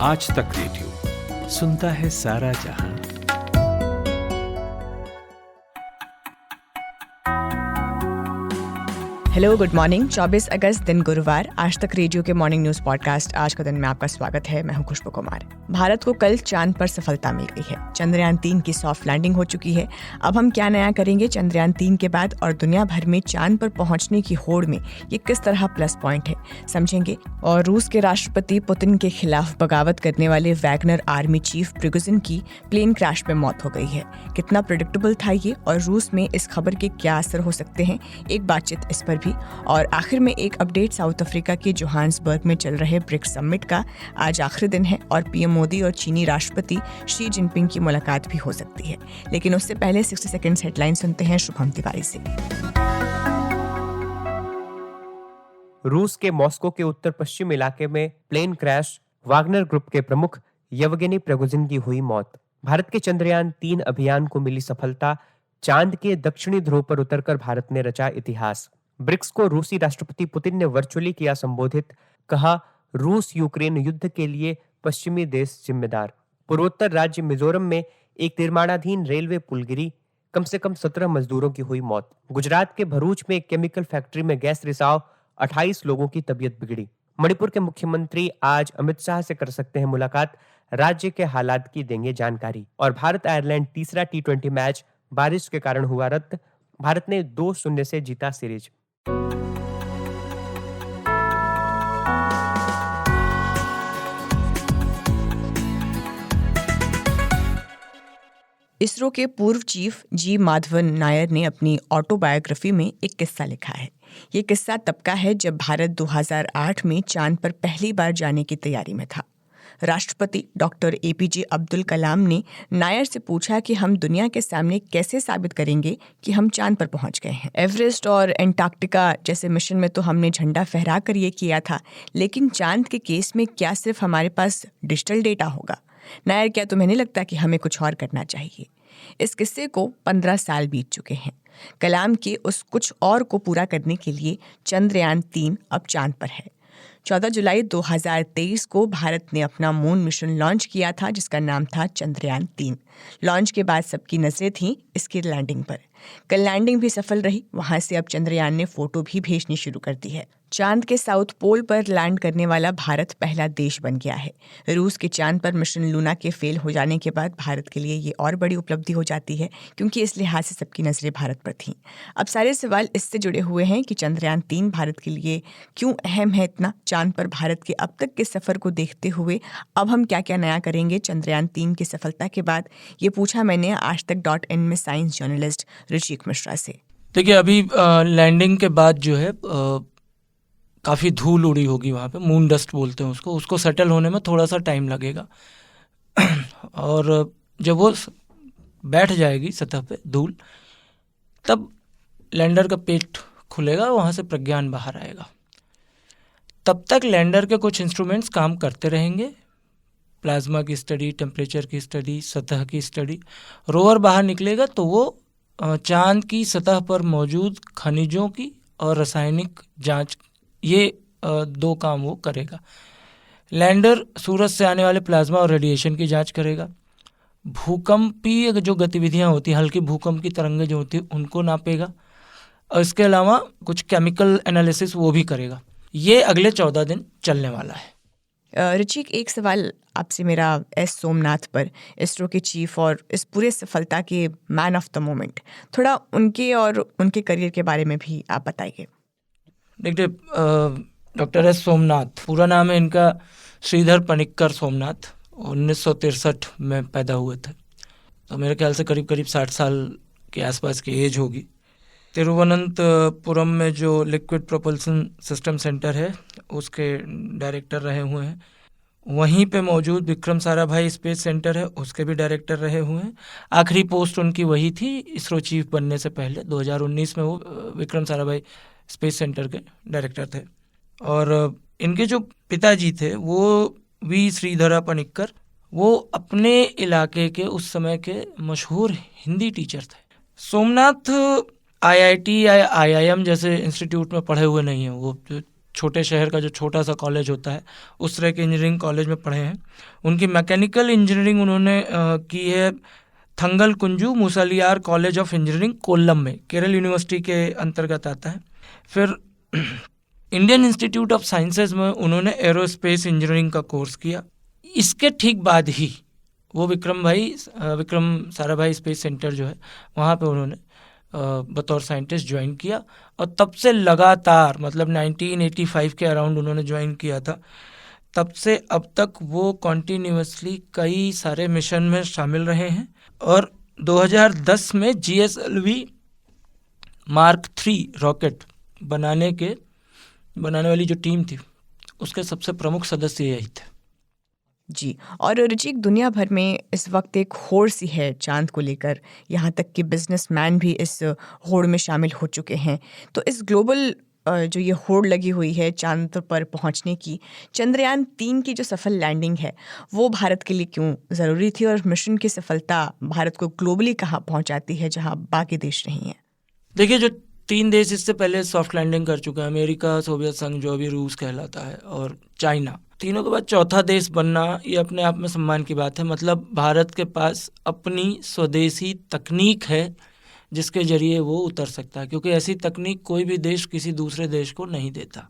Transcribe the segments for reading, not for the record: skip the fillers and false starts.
आज तक रेडियो सुनता है सारा जहां। Hello, good morning. 24 अगस्त दिन गुरुवार, आज तक रेडियो के मॉर्निंग न्यूज पॉडकास्ट आज का दिन में आपका स्वागत है। मैं हूं खुशबू कुमार। भारत को कल चांद पर सफलता मिल गई है। चंद्रयान 3 की सॉफ्ट लैंडिंग हो चुकी है। अब हम क्या नया करेंगे चंद्रयान 3 के बाद और दुनिया भर में चांद पर पहुंचने की होड़ में ये किस तरह प्लस पॉइंट है, समझेंगे। और रूस के राष्ट्रपति पुतिन के खिलाफ बगावत करने वाले वैगनर आर्मी चीफ प्रिगोजिन की प्लेन क्रैश में मौत हो गई है। कितना प्रेडिक्टेबल था ये और रूस में इस खबर के क्या असर हो सकते हैं, एक बातचीत इस पर भी। और आखिर में एक अपडेट, साउथ अफ्रीका के जोहान्सबर्ग में चल रहे ब्रिक्स समिट का आज आखिरी दिन है और पीएम मोदी और चीनी राष्ट्रपति शी जिनपिंग की मुलाकात भी हो सकती है। लेकिन उससे पहले 60 सेकंड्स हेडलाइन सुनते हैं शुभम तिवारी से। रूस के मॉस्को के उत्तर पश्चिम इलाके में प्लेन क्रैश, वागनर ग्रुप के प्रमुख येवगेनी प्रिगोजिन की हुई मौत। भारत के चंद्रयान 3 अभियान को मिली सफलता, चांद के दक्षिणी ध्रुव पर उतरकर भारत ने रचा इतिहास। ब्रिक्स को रूसी राष्ट्रपति पुतिन ने वर्चुअली किया संबोधित, कहा रूस यूक्रेन युद्ध के लिए पश्चिमी देश जिम्मेदार। पूर्वोत्तर राज्य मिजोरम में एक निर्माणाधीन रेलवे पुल गिरी, कम से कम 17 मजदूरों की हुई मौत। गुजरात के भरूच में एक केमिकल फैक्ट्री में गैस रिसाव, 28 लोगों की तबीयत बिगड़ी। मणिपुर के मुख्यमंत्री आज अमित शाह से कर सकते हैं मुलाकात, राज्य के हालात की देंगे जानकारी। और भारत आयरलैंड तीसरा T20 मैच बारिश के कारण हुआ रद्द, भारत ने 2-0 से जीता सीरीज। इसरो के पूर्व चीफ जी माधवन नायर ने अपनी ऑटोबायोग्राफी में एक किस्सा लिखा है। ये किस्सा तब का है जब भारत 2008 में चांद पर पहली बार जाने की तैयारी में था। राष्ट्रपति डॉक्टर APJ अब्दुल कलाम ने नायर से पूछा कि हम दुनिया के सामने कैसे साबित करेंगे कि हम चांद पर पहुंच गए हैं। एवरेस्ट और एंटार्क्टिका जैसे मिशन में तो हमने झंडा फहरा कर ये किया था, लेकिन चांद के केस में क्या सिर्फ हमारे पास डिजिटल डेटा होगा? नायर, क्या तुम्हें नहीं लगता कि हमें कुछ और करना चाहिए? इस किस्से को 15 साल बीत चुके हैं। कलाम के उस कुछ और को पूरा करने के लिए चंद्रयान 3 अब चांद पर है। 14 जुलाई 2023 को भारत ने अपना मून मिशन लॉन्च किया था, जिसका नाम था चंद्रयान 3। लॉन्च के बाद सबकी नजरें थीं इसकी लैंडिंग पर। कल लैंडिंग भी सफल रही। वहां से अब चंद्रयान ने फोटो भी भेजनी शुरू कर दी है। चांद के साउथ पोल पर लैंड करने वाला भारत पहला देश बन गया है। रूस के चांद पर मिशन लूना के फेल हो जाने के बाद भारत के लिए ये और बड़ी उपलब्धि हो जाती है, क्योंकि इस लिहाज से सबकी नजरें भारत पर थीं। अब सारे सवाल इससे जुड़े हुए हैं कि चंद्रयान 3 भारत के लिए क्यों अहम है इतना। चांद पर भारत के अब तक के सफर को देखते हुए अब हम क्या क्या नया करेंगे चंद्रयान 3 की सफलता के बाद, ये पूछा मैंने आज तक.in में साइंस जर्नलिस्ट ऋषिक मिश्रा से। देखिए, अभी लैंडिंग के बाद जो है काफ़ी धूल उड़ी होगी वहाँ पे, मून डस्ट बोलते हैं उसको सेटल होने में थोड़ा सा टाइम लगेगा। और जब वो बैठ जाएगी सतह पे धूल, तब लैंडर का पेट खुलेगा, वहाँ से प्रज्ञान बाहर आएगा। तब तक लैंडर के कुछ इंस्ट्रूमेंट्स काम करते रहेंगे, प्लाज्मा की स्टडी, टेम्परेचर की स्टडी, सतह की स्टडी। रोवर बाहर निकलेगा तो वो चांद की सतह पर मौजूद खनिजों की और रासायनिक जांच, ये 2 काम वो करेगा। लैंडर सूरज से आने वाले प्लाज्मा और रेडिएशन की जांच करेगा। भूकंपीय जो गतिविधियां होती हैं, हल्की भूकंप की तरंगें जो होती हैं, उनको नापेगा। और इसके अलावा कुछ केमिकल एनालिसिस वो भी करेगा। ये अगले 14 दिन चलने वाला है। ऋचिक, एक सवाल आपसे मेरा एस सोमनाथ पर, इसरो के चीफ और इस पूरे सफलता के मैन ऑफ द मोमेंट, थोड़ा उनके और उनके करियर के बारे में भी आप बताइए। देखिए, डॉक्टर एस सोमनाथ, पूरा नाम है इनका श्रीधर पनिक्कर सोमनाथ। 1963 में पैदा हुए थे, तो मेरे ख्याल से करीब 60 साल के आसपास की एज होगी। तिरुवनंतपुरम में जो लिक्विड प्रोपल्सन सिस्टम सेंटर है उसके डायरेक्टर रहे हुए हैं। वहीं पे मौजूद विक्रम साराभाई स्पेस सेंटर है, उसके भी डायरेक्टर रहे हुए हैं। आखिरी पोस्ट उनकी वही थी इसरो चीफ बनने से पहले। 2019 में वो विक्रम साराभाई स्पेस सेंटर के डायरेक्टर थे। और इनके जो पिताजी थे वो वी श्रीधरा पनिक्कर, वो अपने इलाके के उस समय के मशहूर हिंदी टीचर थे। सोमनाथ IIT या IIM जैसे इंस्टीट्यूट में पढ़े हुए नहीं हैं, वो छोटे शहर का जो छोटा सा कॉलेज होता है उस तरह के इंजीनियरिंग कॉलेज में पढ़े हैं। उनकी मैकेनिकल इंजीनियरिंग उन्होंने की है Thangal Kunju Musaliar college of engineering Kollam में, केरल यूनिवर्सिटी के अंतर्गत आता है। फिर इंडियन इंस्टीट्यूट ऑफ साइंसेज में उन्होंने एरोस्पेस इंजीनियरिंग का कोर्स किया। इसके ठीक बाद ही वो विक्रम साराभाई स्पेस सेंटर जो है वहाँ पे उन्होंने बतौर साइंटिस्ट ज्वाइन किया, और तब से लगातार, मतलब 1985 के अराउंड उन्होंने ज्वाइन किया था, तब से अब तक वो कॉन्टीन्यूसली कई सारे मिशन में शामिल रहे हैं। और 2010 में GSLV Mark 3 रॉकेट बनाने वाली जो टीम थी उसके सबसे प्रमुख सदस्य यही थे। जी, और रुचिक, दुनिया भर में इस वक्त एक होड़ सी है चांद को लेकर, यहाँ तक कि बिजनेसमैन भी इस होड़ में शामिल हो चुके हैं। तो इस ग्लोबल जो ये होड़ लगी हुई है चांद पर पहुँचने की, चंद्रयान 3 की जो सफल लैंडिंग है वो भारत के लिए क्यों ज़रूरी थी, और मिशन की सफलता भारत को ग्लोबली कहाँ पहुँचाती है जहाँ बाकी देश नहीं हैं? देखिए, जो 3 देश इससे पहले सॉफ्ट लैंडिंग कर चुके हैं, अमेरिका, सोवियत संघ जो अभी रूस कहलाता है, और चाइना, तीनों के बाद चौथा देश बनना ये अपने आप में सम्मान की बात है। मतलब भारत के पास अपनी स्वदेशी तकनीक है जिसके जरिए वो उतर सकता है, क्योंकि ऐसी तकनीक कोई भी देश किसी दूसरे देश को नहीं देता।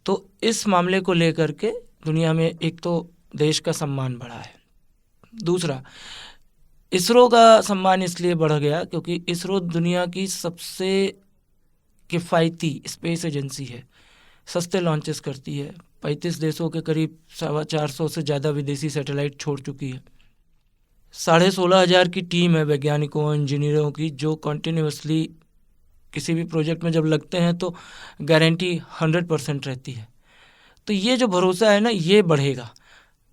तो इस मामले को लेकर के दुनिया में एक तो देश का सम्मान बढ़ा है। दूसरा, इसरो का सम्मान इसलिए बढ़ गया क्योंकि इसरो दुनिया की सबसे किफ़ायती स्पेस एजेंसी है, सस्ते लॉन्चेस करती है, 35 देशों के करीब 450 से ज़्यादा विदेशी सैटेलाइट छोड़ चुकी है, 16,500 की टीम है वैज्ञानिकों, इंजीनियरों की, जो कॉन्टीन्यूसली किसी भी प्रोजेक्ट में जब लगते हैं तो गारंटी 100% रहती है। तो ये जो भरोसा है ना, ये बढ़ेगा।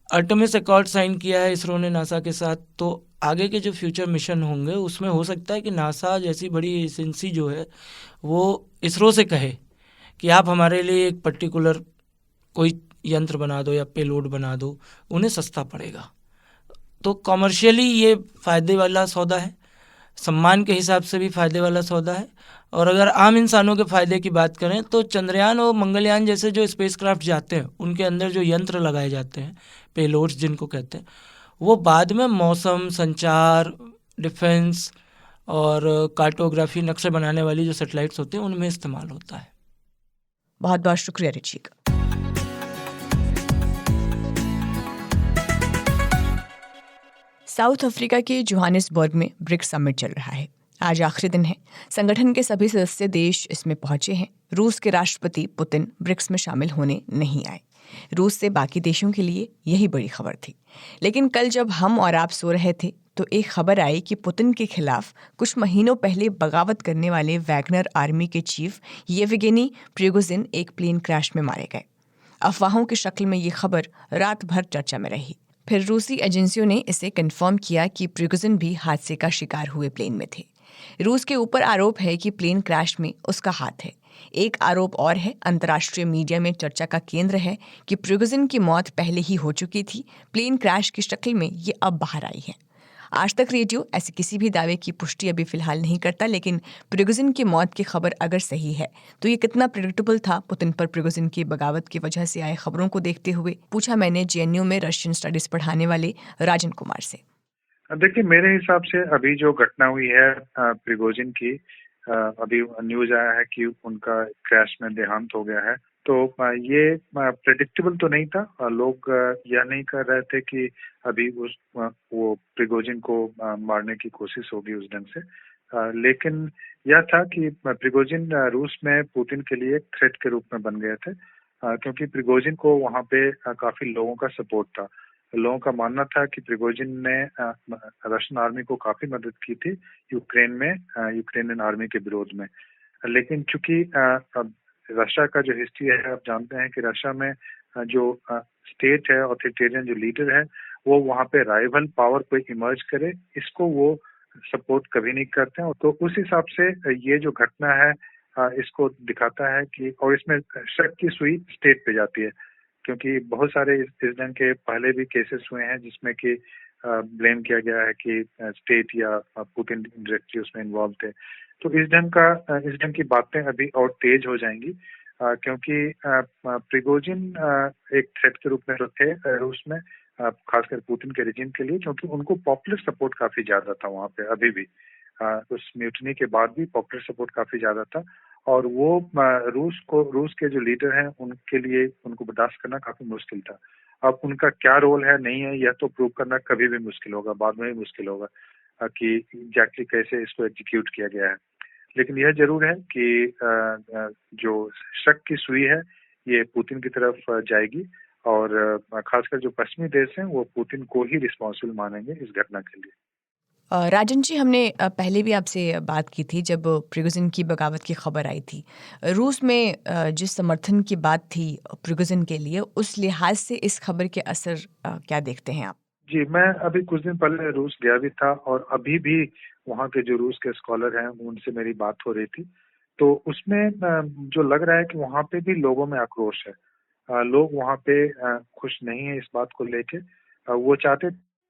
आर्टेमिस अकॉर्ड साइन किया है इसरो ने नासा के साथ, तो आगे के जो फ्यूचर मिशन होंगे उसमें हो सकता है कि नासा जैसी बड़ी एजेंसी जो है वो इसरो से कहे कि आप हमारे लिए एक पर्टिकुलर कोई यंत्र बना दो या पेलोड बना दो, उन्हें सस्ता पड़ेगा। तो कॉमर्शियली ये फ़ायदे वाला सौदा है, सम्मान के हिसाब से भी फ़ायदे वाला सौदा है। और अगर आम इंसानों के फ़ायदे की बात करें तो चंद्रयान और मंगलयान जैसे जो स्पेसक्राफ्ट जाते हैं उनके अंदर जो यंत्र लगाए जाते हैं, पेलोड्स जिनको कहते हैं, वो बाद में मौसम, संचार, डिफेंस और कार्टोग्राफी, नक्शे बनाने वाली जो सैटेलाइट्स होते हैं उनमें इस्तेमाल होता है। बहुत बहुत शुक्रिया रुचिक। साउथ अफ्रीका के जोहानिसबर्ग में ब्रिक्स समिट चल रहा है। आज आखिरी दिन है। संगठन के सभी सदस्य देश इसमें पहुंचे हैं। रूस के राष्ट्रपति पुतिन ब्रिक्स में शामिल होने नहीं आए। रूस से बाकी देशों के लिए यही बड़ी खबर थी। लेकिन कल जब हम और आप सो रहे थे तो एक खबर आई कि पुतिन के खिलाफ कुछ महीनों पहले बगावत करने वाले वैगनर आर्मी के चीफ येवगेनी प्रिगोजिन एक प्लेन क्रैश में मारे गए। अफवाहों की शक्ल में ये खबर रात भर चर्चा में रही। फिर रूसी एजेंसियों ने इसे कंफर्म किया कि प्रिगोजिन भी हादसे का शिकार हुए प्लेन में थे। रूस के ऊपर आरोप है कि प्लेन क्रैश में उसका हाथ है। एक आरोप और है, अंतर्राष्ट्रीय मीडिया में चर्चा का केंद्र है कि प्रिगोजिन की मौत पहले ही हो चुकी थी। प्लेन क्रैश की शक्ल में ये अब बाहर आई है। आज तक रेडियो ऐसे किसी भी दावे की पुष्टि अभी फिलहाल नहीं करता, लेकिन प्रिगोजिन की मौत की खबर अगर सही है तो ये कितना प्रेडिक्टेबल था। पुतिन पर प्रिगोजिन की बगावत की वजह से आए खबरों को देखते हुए पूछा मैंने JNU में रशियन स्टडीज पढ़ाने वाले राजन कुमार से। देखिए, मेरे हिसाब से अभी जो घटना हुई है प्रिगोजिन की, अभी न्यूज आया है कि उनका क्रैश में देहांत हो गया है, तो ये प्रेडिक्टेबल तो नहीं था। लोग यह नहीं कर रहे थे कि अभी वो प्रिगोजिन को मारने की कोशिश होगी उस ढंग से, लेकिन यह था कि प्रिगोजिन रूस में पुतिन के लिए थ्रेट के रूप में बन गए थे, क्योंकि प्रिगोजिन को वहाँ पे काफी लोगों का सपोर्ट था। लोगों का मानना था कि प्रिगोजिन ने रशियन आर्मी को काफी मदद की थी यूक्रेन में, यूक्रेनियन आर्मी के विरोध में। लेकिन चूंकि रशिया का जो हिस्ट्री है, आप जानते हैं कि रशिया में जो स्टेट है, ऑथोरिटेरियन जो लीडर है, वो वहाँ पे राइवल पावर कोई इमर्ज करे, इसको वो सपोर्ट कभी नहीं करते हैं। तो उस हिसाब से ये जो घटना है इसको दिखाता है कि, और इसमें शक की सुई स्टेट पे जाती है, क्योंकि बहुत सारे इस ढंग के पहले भी केसेस हुए हैं जिसमें कि ब्लेम किया गया है कि स्टेट या पुतिन डायरेक्टली उसमें इन्वॉल्व थे। तो इस ढंग की बातें अभी और तेज हो जाएंगी क्योंकि प्रिगोजिन एक थ्रेट के रूप में तो थे रूस में, खासकर पुतिन के रिजीम के लिए, क्योंकि उनको पॉपुलर सपोर्ट काफी ज्यादा था वहाँ पे अभी भी। उस म्यूटनी के बाद भी पॉपुलर सपोर्ट काफी ज्यादा था, और वो रूस के जो लीडर हैं उनके लिए उनको बर्दाश्त करना काफी मुश्किल था। अब उनका क्या रोल है नहीं है यह तो प्रूव करना कभी भी मुश्किल होगा, बाद में ही मुश्किल होगा कि एग्जैक्टली कैसे इसको एग्जीक्यूट किया गया है। लेकिन यह जरूर है कि जो शक की सुई है ये पुतिन की तरफ जाएगी, और खासकर जो पश्चिमी देश हैं वो पुतिन को ही रिस्पॉन्सिबल मानेंगे इस घटना के लिए। राजन जी, हमने पहले भी आपसे बात की थी जब प्रिगोजिन की बगावत की खबर आई थी। रूस में जिस समर्थन की बात थी प्रिगोजिन के लिए, उस लिहाज से इस खबर के असर क्या देखते हैं आप? जी, मैं अभी कुछ दिन पहले रूस गया भी था, और अभी भी वहाँ के जो रूस के स्कॉलर हैं उनसे मेरी बात हो रही थी। तो उसमें जो लग रहा है कि वहाँ पे भी लोगों में आक्रोश है। लोग वहाँ पे खुश नहीं है इस बात को लेके। वो चाहते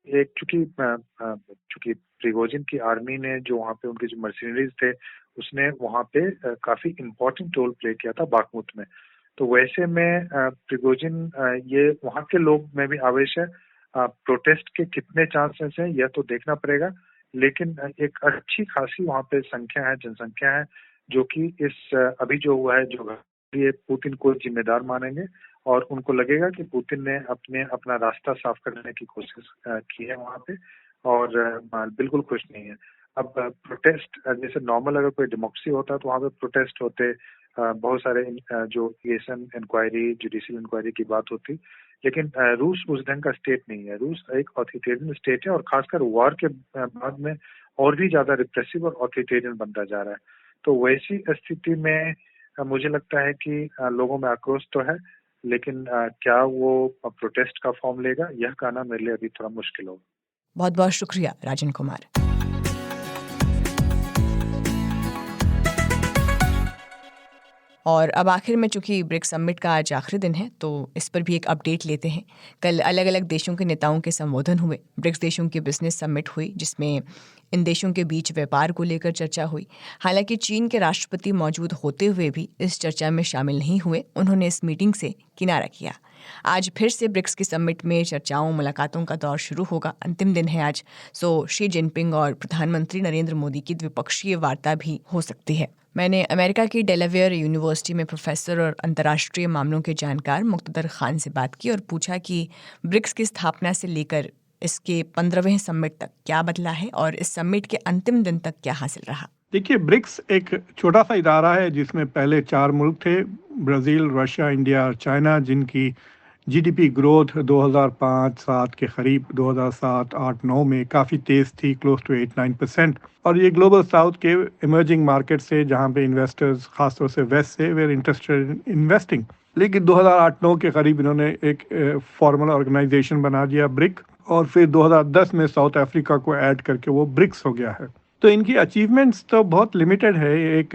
एक चूंकि प्रिगोजिन की आर्मी ने जो वहाँ पे उनके जो मर्सिनरीज थे उसने वहाँ पे काफी इम्पोर्टेंट रोल प्ले किया था बाखमुत में। तो वैसे में प्रिगोजिन ये वहाँ के लोग में भी आवेश है। प्रोटेस्ट के कितने चांसेस हैं यह तो देखना पड़ेगा, लेकिन एक अच्छी खासी वहाँ पे जनसंख्या है जो कि इस अभी जो हुआ है जो ये पुतिन को जिम्मेदार मानेंगे, और उनको लगेगा कि पुतिन ने अपना रास्ता साफ करने की कोशिश की है वहाँ पे, और बिल्कुल खुश नहीं है। अब प्रोटेस्ट जैसे नॉर्मल अगर कोई डेमोक्रेसी होता तो वहाँ पे प्रोटेस्ट होते, बहुत सारे जो इंक्वायरी, जुडिशियल इंक्वायरी की बात होती, लेकिन रूस उस ढंग का स्टेट नहीं है। रूस एक ऑथोरिटेरियन स्टेट है, और खासकर वॉर के बाद में और भी ज्यादा रिप्रेसिव और ऑथोरिटेरियन बनता जा रहा है। तो वैसी स्थिति में मुझे लगता है कि लोगों में आक्रोश तो है, लेकिन क्या वो प्रोटेस्ट का फॉर्म लेगा यह कहना मेरे लिए अभी थोड़ा मुश्किल होगा। बहुत बहुत शुक्रिया राजन कुमार। और अब आखिर में चूंकि ब्रिक्स समिट का आज आखिरी दिन है तो इस पर भी एक अपडेट लेते हैं। कल अलग अलग देशों के नेताओं के संबोधन हुए। ब्रिक्स देशों की बिजनेस समिट हुई जिसमें इन देशों के बीच व्यापार को लेकर चर्चा हुई। हालांकि चीन के राष्ट्रपति मौजूद होते हुए भी इस चर्चा में शामिल नहीं हुए। उन्होंने इस मीटिंग से किनारा किया। आज फिर से ब्रिक्स की समिट में चर्चाओं मुलाकातों का दौर शुरू होगा। अंतिम दिन है आज, सो शी जिनपिंग और प्रधानमंत्री नरेंद्र मोदी की द्विपक्षीय वार्ता भी हो सकती है। मैंने अमेरिका की डेलावेयर यूनिवर्सिटी में प्रोफेसर और अंतर्राष्ट्रीय मामलों के जानकार मुक्तदर खान से बात की और पूछा कि ब्रिक्स की स्थापना से लेकर इसके 15वें समिट तक क्या बदला है और इस समिट के अंतिम दिन तक क्या हासिल रहा। देखिए, ब्रिक्स एक छोटा सा इदारा है जिसमें पहले 4 मुल्क थे, ब्राज़ील, रशिया, इंडिया और चाइना, जिनकी जीडीपी ग्रोथ 2005-7 के करीब 2007-8-9 में काफ़ी तेज़ थी, क्लोज टू 8-9%। और ये ग्लोबल साउथ के इमर्जिंग मार्केट से, जहाँ पे इन्वेस्टर्स खासतौर से वेस्ट से वेर इंटरेस्टेड इन इन्वेस्टिंग। लेकिन 2008-9 के करीब इन्होंने एक फॉर्मल ऑर्गेनाइजेशन बना दिया ब्रिक, और फिर 2010 में साउथ अफ्रीका को ऐड करके वो ब्रिक्स हो गया है। तो इनकी अचीवमेंट्स तो बहुत लिमिटेड है। एक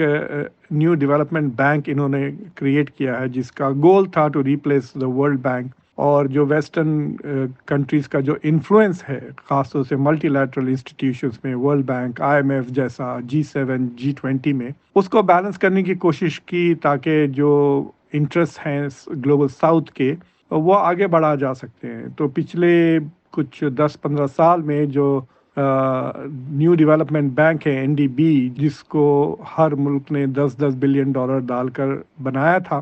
न्यू डेवलपमेंट बैंक इन्होंने क्रिएट किया है जिसका गोल था to replace the world bank, और जो वेस्टर्न कंट्रीज़ का जो इन्फ्लुएंस है ख़ासतौर से मल्टीलैटरल इंस्टीट्यूशंस में, वर्ल्ड बैंक, IMF जैसा, G7, G20 में, उसको बैलेंस करने की कोशिश की ताकि जो इंटरेस्ट हैं ग्लोबल साउथ के वो आगे बढ़ा जा सकते हैं। तो पिछले कुछ 10-15 साल में जो न्यू डेवलपमेंट बैंक है NDB, जिसको हर मुल्क ने $10 बिलियन डालकर बनाया था,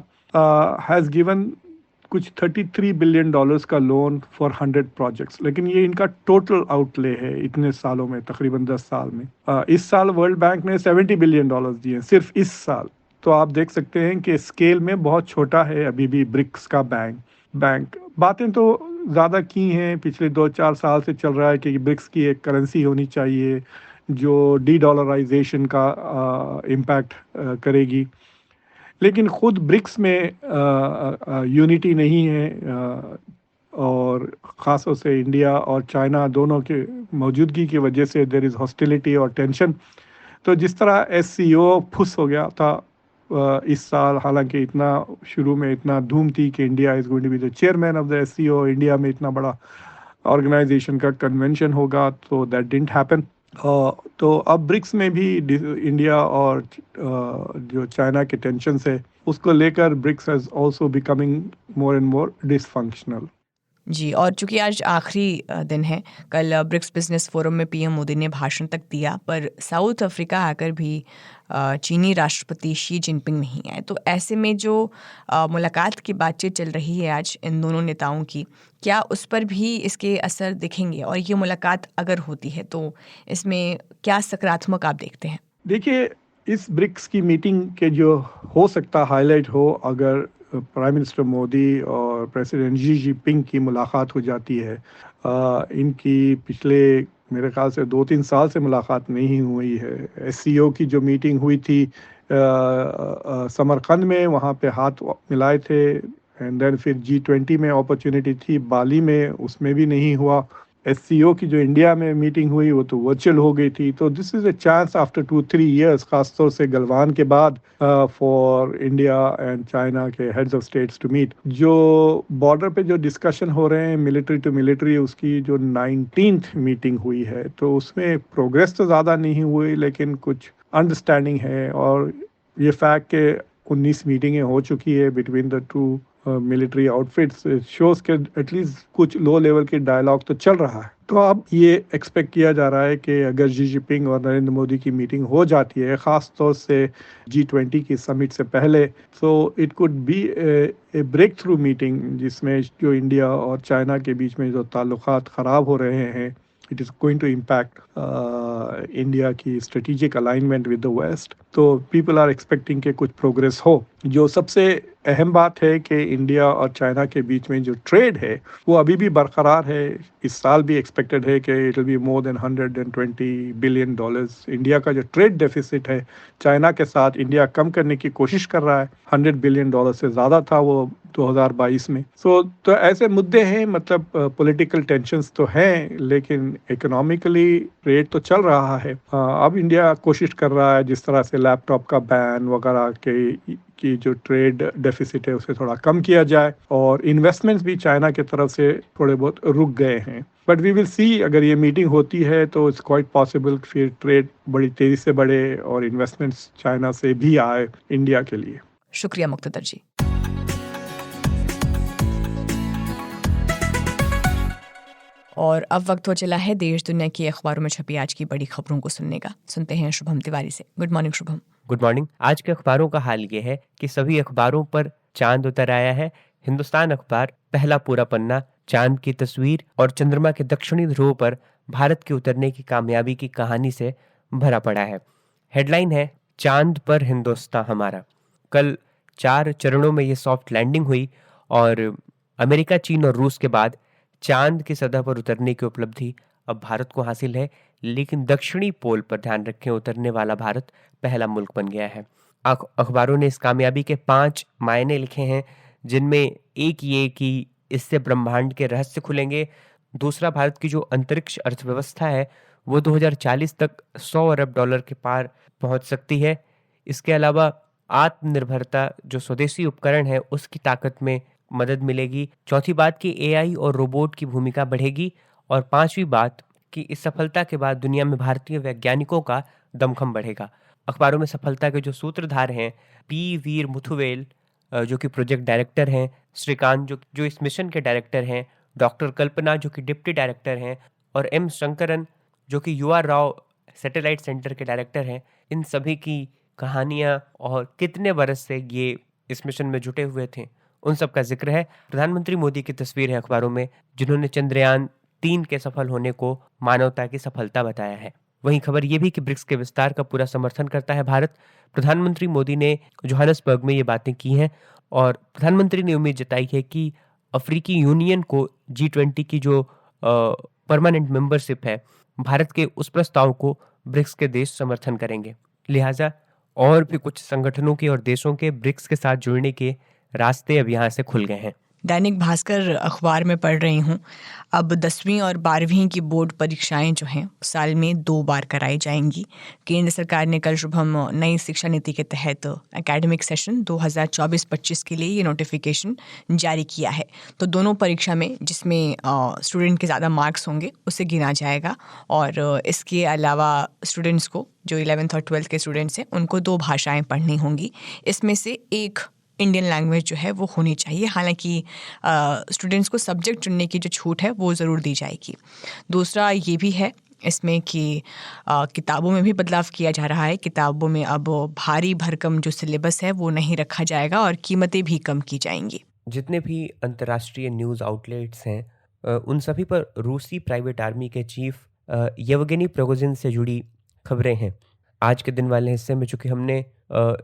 हैज़ गिवन कुछ $33 बिलियन का लोन फॉर 100 प्रोजेक्ट्स। लेकिन ये इनका टोटल आउटले है इतने सालों में, तकरीबन 10 साल में। इस साल वर्ल्ड बैंक ने $70 बिलियन दिए सिर्फ इस साल। तो आप देख सकते हैं कि स्केल में बहुत छोटा है अभी भी ब्रिक्स का बैंक। बातें तो ज़्यादा की हैं, पिछले 2-4 साल से चल रहा है कि ब्रिक्स की एक करेंसी होनी चाहिए जो डी-डॉलराइजेशन का इम्पैक्ट करेगी, लेकिन ख़ुद ब्रिक्स में यूनिटी नहीं है, और ख़ासतौर से इंडिया और चाइना दोनों के मौजूदगी की वजह से देयर इज़ हॉस्टिलिटी और टेंशन। तो जिस तरह SCO फुस हो गया था इस साल, हालांकि इतना शुरू में इतना धूम थी कि India is going to be the chairman of the SCO, India में इतना बड़ा ऑर्गेनाइजेशन का कन्वेंशन होगा, तो दैट डिडंट हैपन। तो अब ब्रिक्स में भी इंडिया और जो चाइना के टेंशन है उसको लेकर BRICS has also becoming more and more dysfunctional. जी, और चूंकि आज आखिरी दिन है, कल ब्रिक्स बिजनेस फोरम में पीएम मोदी ने भाषण तक दिया, पर साउथ अफ्रीका आकर भी चीनी राष्ट्रपति शी जिनपिंग नहीं आए। तो ऐसे में जो मुलाकात की बातचीत चल रही है आज इन दोनों नेताओं की, क्या उस पर भी इसके असर दिखेंगे? और ये मुलाकात अगर होती है तो इसमें क्या सकारात्मक आप देखते हैं? देखिए, इस ब्रिक्स की मीटिंग के जो हो सकता हाईलाइट हो, अगर प्राइम मिनिस्टर मोदी और प्रेसिडेंट जी जिनपिंग की मुलाकात हो जाती है। इनकी पिछले मेरे ख्याल से 2-3 साल से मुलाकात नहीं हुई है। एससीओ की जो मीटिंग हुई थी समरकंद में, वहाँ पे हाथ मिलाए थे, एंड देन फिर G20 में अपॉर्चुनिटी थी बाली में, उसमें भी नहीं हुआ। एससीओ की जो इंडिया में मीटिंग हुई वो तो वर्चुअल हो गई थी। तो this is a chance after 2-3 years, खासतौर से गलवान के बाद, फॉर इंडिया एंड चाइना के heads of states to meet. जो बॉर्डर पे जो डिस्कशन हो रहे हैं मिलिट्री टू मिलिट्री, उसकी जो 19th मीटिंग हुई है तो उसमें प्रोग्रेस तो ज़्यादा नहीं हुई, लेकिन कुछ अंडरस्टैंडिंग है। और ये फैक्ट के 19 मीटिंगें हो चुकी है between the two military outfits shows के एटलीस्ट कुछ लो लेवल के डायलॉग तो चल रहा है। तो अब ये एक्सपेक्ट किया जा रहा है कि अगर शी जिनपिंग और नरेंद्र मोदी की मीटिंग हो जाती है, ख़ास तौर से G20 की समिट से पहले, तो it could be a breakthrough meeting, जिसमें जो इंडिया और चाइना के बीच में जो ताल्लुकात ख़राब हो रहे हैं, it is going to impact India की strategic alignment with the west. तो पीपल आर एक्सपेक्टिंग कि कुछ प्रोग्रेस हो। जो सबसे अहम बात है कि इंडिया और चाइना के बीच में जो ट्रेड है वो अभी भी बरकरार है। इस साल भी एक्सपेक्टेड है कि it will be more than $120 billion. India का जो ट्रेड डेफिसिट है चाइना के साथ, इंडिया कम करने की कोशिश कर रहा है। $100 बिलियन से ज़्यादा था वो 2022 में। तो ऐसे मुद्दे हैं, मतलब पॉलिटिकल टेंशन्स तो हैं, लेकिन इकोनॉमिकली ट्रेड तो चल रहा है। अब इंडिया कोशिश कर रहा है जिस तरह से लैपटॉप का बैन वगैरह की जो ट्रेड डेफिसिट है उसे थोड़ा कम किया जाए, और इन्वेस्टमेंट्स भी चाइना की तरफ से थोड़े बहुत रुक गए हैं। बट वी विल सी, अगर ये मीटिंग होती है तो इट्स क्वाइट पॉसिबल फिर ट्रेड बड़ी तेज़ी से बढ़े और इन्वेस्टमेंट्स चाइना से भी आए इंडिया के लिए। शुक्रिया मुक्तदर जी। और अब वक्त हो चला है देश दुनिया की अखबारों में छपी आज की बड़ी खबरों को सुनने का। सुनते हैं शुभम तिवारी से। Good morning Shubham. Good morning. आज के अखबारों का हाल ये है कि सभी अखबारों पर चांद उतर आया है। हिंदुस्तान अखबार पहला पूरा पन्ना चांद की तस्वीर और चंद्रमा के दक्षिणी ध्रुव पर भारत के उतरने की कामयाबी की कहानी से भरा पड़ा है। हेडलाइन है, चांद पर हिंदुस्तान हमारा। कल 4 चरणों में ये सॉफ्ट लैंडिंग हुई और अमेरिका, चीन और रूस के बाद चांद की सतह पर उतरने की उपलब्धि अब भारत को हासिल है। लेकिन दक्षिणी पोल पर ध्यान रखें, उतरने वाला भारत पहला मुल्क बन गया है। अखबारों ने इस कामयाबी के 5 मायने लिखे हैं, जिनमें एक ये कि इससे ब्रह्मांड के रहस्य खुलेंगे। दूसरा, भारत की जो अंतरिक्ष अर्थव्यवस्था है वो 2040 तक $100 अरब के पार पहुंच सकती है। इसके अलावा आत्मनिर्भरता, जो स्वदेशी उपकरण है उसकी ताकत में मदद मिलेगी। चौथी बात कि AI और रोबोट की भूमिका बढ़ेगी। और 5वीं बात कि इस सफलता के बाद दुनिया में भारतीय वैज्ञानिकों का दमखम बढ़ेगा। अखबारों में सफलता के जो सूत्रधार हैं, पी वीर मुथुवेल जो कि प्रोजेक्ट डायरेक्टर हैं, श्रीकांत जो इस मिशन के डायरेक्टर हैं, डॉक्टर कल्पना जो कि डिप्टी डायरेक्टर हैं, और M शंकरन जो कि युवा राव सैटेलाइट सेंटर के डायरेक्टर हैं। इन सभी की कहानियां और कितने बरस से ये इस मिशन में जुटे हुए थे, उन सब का जिक्र है। प्रधानमंत्री मोदी की तस्वीर है अखबारों में, जिन्होंने चंद्रयान 3 के सफल होने को मानवता की सफलता बताया है। वहीं खबर यह भी कि ब्रिक्स के विस्तार का पूरा समर्थन करता है भारत। प्रधानमंत्री मोदी ने जोहान्सबर्ग में ये बातें की हैं और प्रधानमंत्री ने उम्मीद जताई है कि अफ्रीकी यूनियन को G20 की जो परमानेंट मेंबरशिप है, भारत के उस प्रस्ताव को ब्रिक्स के देश समर्थन करेंगे। लिहाजा और भी कुछ संगठनों के और देशों के ब्रिक्स के साथ जुड़ने के रास्ते अब यहाँ से खुल गए हैं। दैनिक भास्कर अखबार में पढ़ रही हूँ, अब 10वीं और 12वीं की बोर्ड परीक्षाएं जो हैं साल में 2 बार कराई जाएंगी। केंद्र सरकार ने कल शुभम नई शिक्षा नीति के तहत एकेडमिक सेशन 2024-25 के लिए ये नोटिफिकेशन जारी किया है। तो दोनों परीक्षा में जिसमें स्टूडेंट के ज़्यादा मार्क्स होंगे उसे गिना जाएगा, और इसके अलावा स्टूडेंट्स को जो 11th और 12th के स्टूडेंट्स हैं उनको 2 भाषाएँ पढ़नी होंगी। इसमें से एक इंडियन लैंग्वेज जो है वो होनी चाहिए। हालांकि स्टूडेंट्स को सब्जेक्ट चुनने की जो छूट है वो ज़रूर दी जाएगी। दूसरा ये भी है इसमें कि किताबों में भी बदलाव किया जा रहा है। किताबों में अब भारी भरकम जो सिलेबस है वो नहीं रखा जाएगा और कीमतें भी कम की जाएंगी। जितने भी अंतर्राष्ट्रीय न्यूज़ आउटलेट्स हैं उन सभी पर रूसी प्राइवेट आर्मी के चीफ येवगेनी प्रिगोजिन से जुड़ी खबरें हैं। आज के दिन वाले हिस्से में चूँकि हमने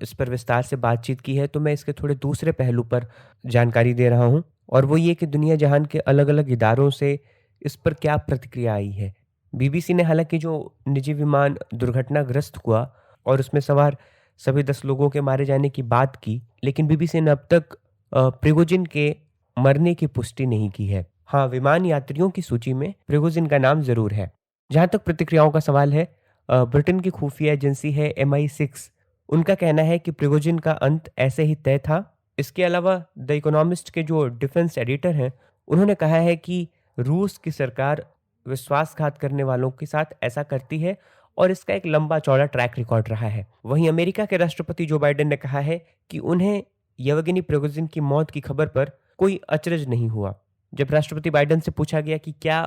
इस पर विस्तार से बातचीत की है, तो मैं इसके थोड़े दूसरे पहलू पर जानकारी दे रहा हूँ, और वो ये कि दुनिया जहान के अलग अलग इदारों से इस पर क्या प्रतिक्रिया आई है। बीबीसी ने हालांकि जो निजी विमान दुर्घटनाग्रस्त हुआ और उसमें सवार सभी 10 लोगों के मारे जाने की बात की, लेकिन बीबीसी ने अब तक प्रिगोजिन के मरने की पुष्टि नहीं की है। हाँ, विमान यात्रियों की सूची में प्रिगोजिन का नाम जरूर है। जहाँ तक प्रतिक्रियाओं का सवाल है, ब्रिटेन की खुफिया एजेंसी है MI6, उनका कहना है कि प्रिगोजिन का अंत ऐसे ही तय था। इसके अलावा द इकोनॉमिस्ट के जो डिफेंस एडिटर हैं उन्होंने कहा है कि रूस की सरकार विश्वासघात करने वालों के साथ ऐसा करती है और इसका एक लंबा चौड़ा ट्रैक रिकॉर्ड रहा है। वहीं अमेरिका के राष्ट्रपति जो बाइडेन ने कहा है कि उन्हें येवगेनी प्रिगोजिन की मौत की खबर पर कोई अचरज नहीं हुआ। जब राष्ट्रपति बाइडेन से पूछा गया कि क्या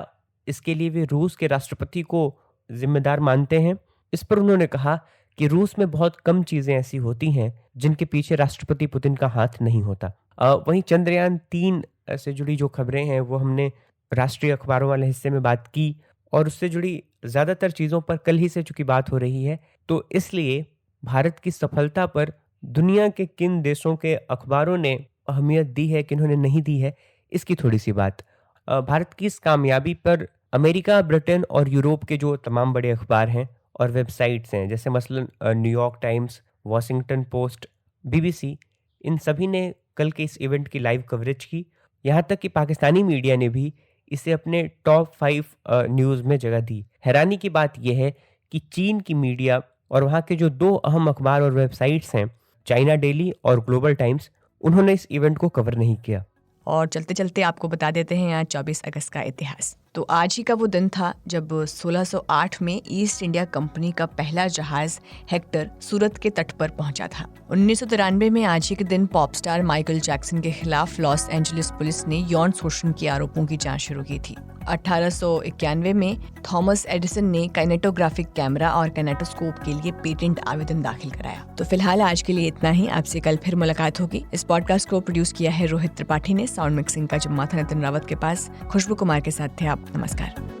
इसके लिए वे रूस के राष्ट्रपति को जिम्मेदार मानते हैं, इस पर उन्होंने कहा कि रूस में बहुत कम चीजें ऐसी होती हैं जिनके पीछे राष्ट्रपति पुतिन का हाथ नहीं होता। वहीं चंद्रयान 3 से जुड़ी जो खबरें हैं वो हमने राष्ट्रीय अखबारों वाले हिस्से में बात की, और उससे जुड़ी ज्यादातर चीजों पर कल ही से चूंकि बात हो रही है, तो इसलिए भारत की सफलता पर दुनिया के किन देशों के अखबारों ने अहमियत दी है, किन्होंने नहीं दी है, इसकी थोड़ी सी बात। भारत की इस कामयाबी पर अमेरिका, ब्रिटेन और यूरोप के जो तमाम बड़े अखबार हैं और वेबसाइट्स हैं, जैसे मसलन New York Times, Washington Post, BBC, इन सभी ने कल के इस इवेंट की लाइव कवरेज की। यहाँ तक कि पाकिस्तानी मीडिया ने भी इसे अपने टॉप 5 न्यूज़ में जगह दी। हैरानी की बात यह है कि चीन की मीडिया और वहाँ के जो 2 अहम अखबार और वेबसाइट्स हैं, चाइना डेली और ग्लोबल टाइम्स, उन्होंने इस इवेंट को कवर नहीं किया। और चलते चलते आपको बता देते हैं आज 24 अगस्त का इतिहास। तो आज ही का वो दिन था जब 1608 में ईस्ट इंडिया कंपनी का पहला जहाज हेक्टर सूरत के तट पर पहुंचा था। 1993 में आज ही के दिन पॉप स्टार माइकल जैक्सन के खिलाफ लॉस एंजलिस पुलिस ने यौन शोषण के आरोपों की जांच शुरू की थी। 1891 में थॉमस एडिसन ने काइनेटोग्राफिक कैमरा और काइनेटोस्कोप के लिए पेटेंट आवेदन दाखिल कराया। तो फिलहाल आज के लिए इतना ही। आपसे कल फिर मुलाकात होगी। इस पॉडकास्ट को प्रोड्यूस किया है रोहित त्रिपाठी ने। साउंड मिक्सिंग का जिम्मा था नितिन रावत के पास। खुशबू कुमार के साथ थे आप। नमस्कार।